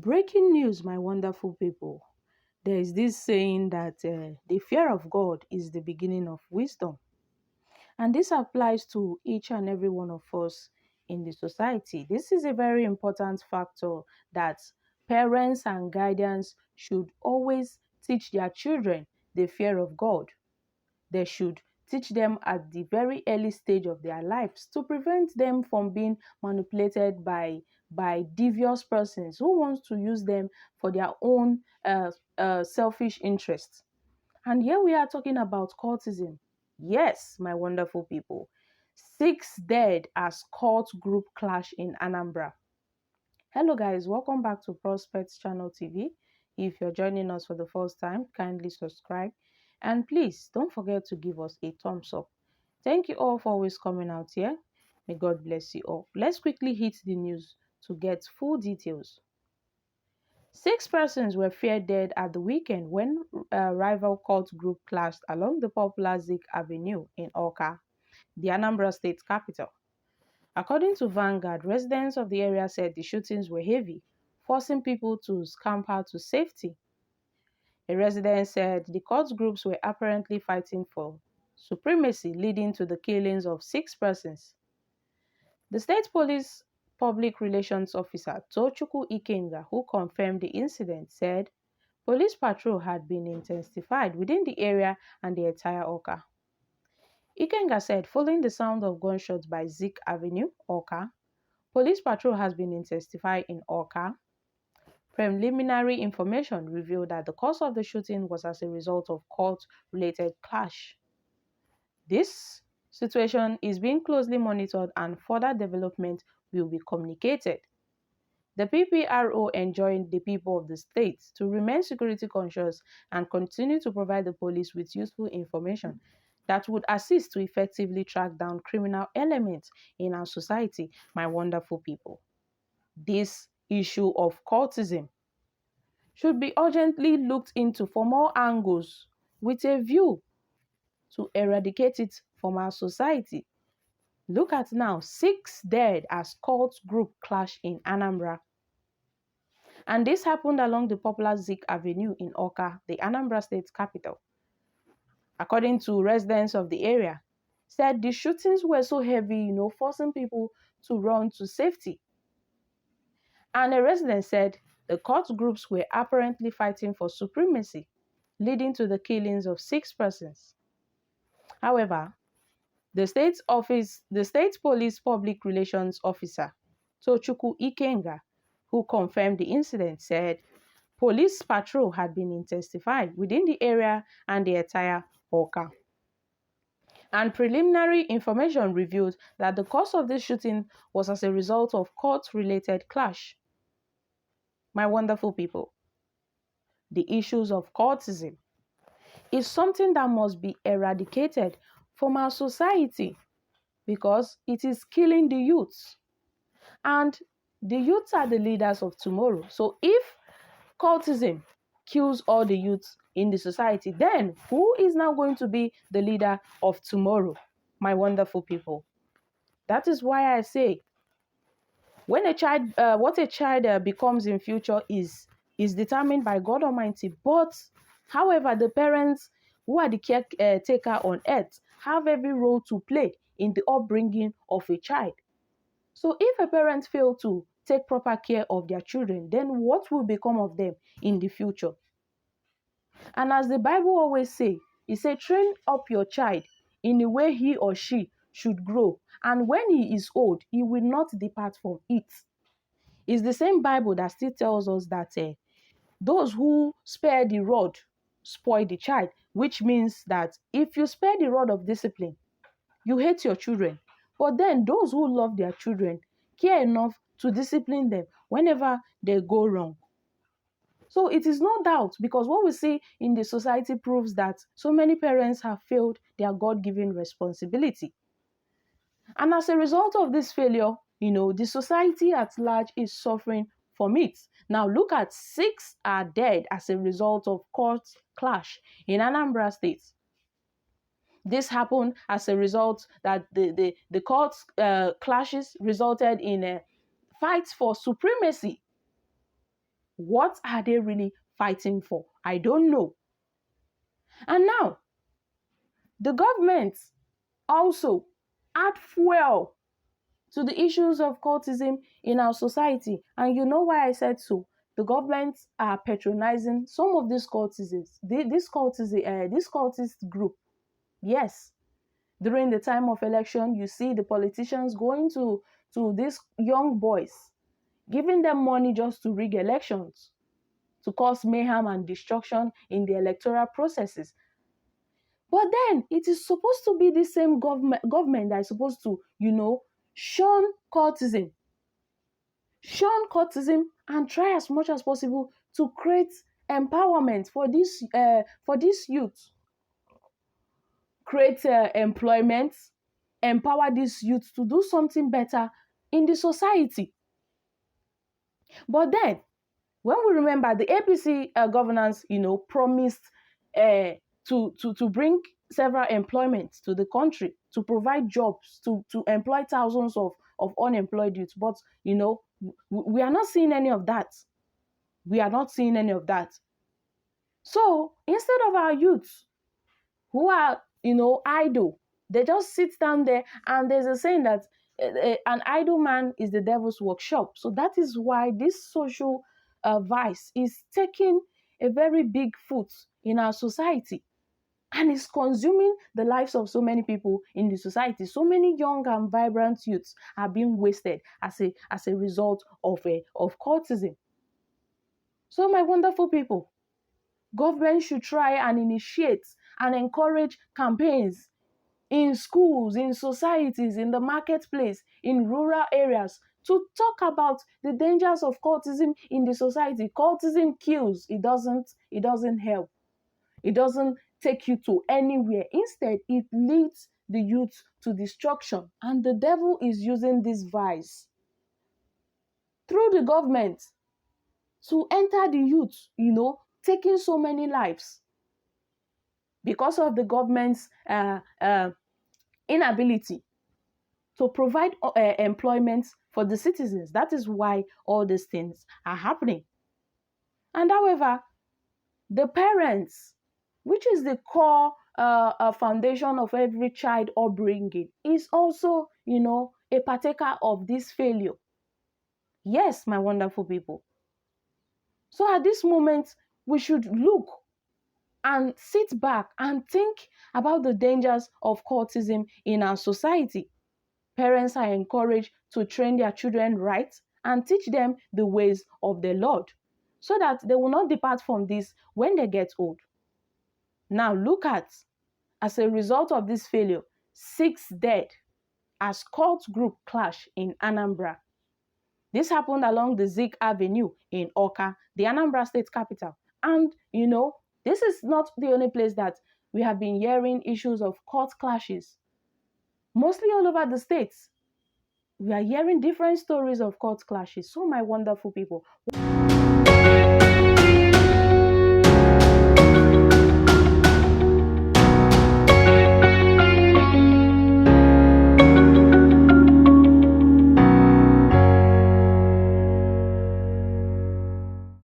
Breaking news, my wonderful people. There is this saying that the fear of God is the beginning of wisdom. And this applies to each and every one of us in the society. This is a very important factor that parents and guardians should always teach their children the fear of God. They should teach them at the very early stage of their lives to prevent them from being manipulated by devious persons who want to use them for their own selfish interests. And here we are talking about cultism. Yes, my wonderful people. 6 dead as cult group clash in Anambra. Hello guys, welcome back to Prospects Channel TV. If you're joining us for the first time, kindly subscribe. And please don't forget to give us a thumbs up. Thank you all for always coming out here. May God bless you all. Let's quickly hit the news to get full details. 6 persons were feared dead at the weekend when a rival cult group clashed along the popular Zik Avenue in Awka, the Anambra state capital. According to Vanguard, residents of the area said the shootings were heavy, forcing people to scamper to safety. A resident said the cult groups were apparently fighting for supremacy, leading to the killings of 6 persons. The state police public relations officer ßodies, who confirmed the incident, said police patrol had been intensified within the area and the entire Awka. Ikenga said, following the sound of gunshots by Zik Avenue, Awka, police patrol has been intensified in Awka. Preliminary information revealed that the cause of the shooting was as a result of cult-related clash. This situation is being closely monitored and further development will be communicated. The PPRO enjoined the people of the state to remain security conscious and continue to provide the police with useful information that would assist to effectively track down criminal elements in our society, my wonderful people. This issue of cultism should be urgently looked into from all angles with a view to eradicate it from our society. Look at now, 6 dead as cult group clash in Anambra. And this happened along the popular Zik Avenue in Awka, the Anambra state capital. According to residents of the area, said the shootings were so heavy, forcing people to run to safety. And a resident said the cult groups were apparently fighting for supremacy, leading to the killings of 6 persons. However, the state police public relations officer, ßodies, who confirmed the incident, said police patrol had been intensified within the area and the entire Awka. And preliminary information revealed that the cause of this shooting was as a result of cult-related clash. My wonderful people, the issues of cultism is something that must be eradicated from our society because it is killing the youth. And the youths are the leaders of tomorrow. So if cultism kills all the youths in the society, then who is now going to be the leader of tomorrow, my wonderful people? That is why I say, when a child, what a child becomes in future is determined by God Almighty. But, however, the parents who are the caretaker on earth have every role to play in the upbringing of a child. So if a parent fails to take proper care of their children, then what will become of them in the future? And as the Bible always says, it says, train up your child in the way he or she should grow. And when he is old, he will not depart from it. It's the same Bible that still tells us that those who spare the rod spoil the child, which means that if you spare the rod of discipline, you hate your children. But then those who love their children care enough to discipline them whenever they go wrong. So it is no doubt, because what we see in the society proves that so many parents have failed their God-given responsibility. And as a result of this failure, the society at large is suffering from it. Now look at 6 are dead as a result of cult clash in Anambra state. This happened as a result that the cult clashes resulted in fights for supremacy. What are they really fighting for? I don't know. And now, the government also add fuel to the issues of cultism in our society. And you know why I said so? The government are patronizing some of these cultists, this cultist group. Yes, during the time of election, you see the politicians going to these young boys, giving them money just to rig elections, to cause mayhem and destruction in the electoral processes. But then it is supposed to be the same government that is supposed to, shun cultism, and try as much as possible to create empowerment for this youth, create employment, empower these youth to do something better in the society. But then, when we remember the APC governance, promised to bring several employments to the country, to provide jobs, to employ thousands of unemployed youths. But, we are not seeing any of that. We are not seeing any of that. So instead of our youths who are, idle, they just sit down there, and there's a saying that an idle man is the devil's workshop. So that is why this social vice is taking a very big foot in our society, and is consuming the lives of so many people in the society. So many young and vibrant youths are being wasted as a result of cultism. So my wonderful people, government should try and initiate and encourage campaigns in schools, in societies, in the marketplace, in rural areas, to talk about the dangers of cultism in the society. Cultism kills. It doesn't help. It doesn't take you to anywhere. Instead, it leads the youth to destruction. And the devil is using this vice through the government to enter the youth, taking so many lives because of the government's inability to provide employment for the citizens. That is why all these things are happening. And however, the parents, which is the core foundation of every child upbringing, is also, a partaker of this failure. Yes, my wonderful people. So at this moment, we should look and sit back and think about the dangers of cultism in our society. Parents are encouraged to train their children right and teach them the ways of the Lord, so that they will not depart from this when they get old. Now look at, as a result of this failure, 6 dead as cult group clash in Anambra. This happened along the Zik Avenue in Awka, the Anambra state capital. And, this is not the only place that we have been hearing issues of cult clashes. Mostly all over the states, we are hearing different stories of cult clashes. So my wonderful people,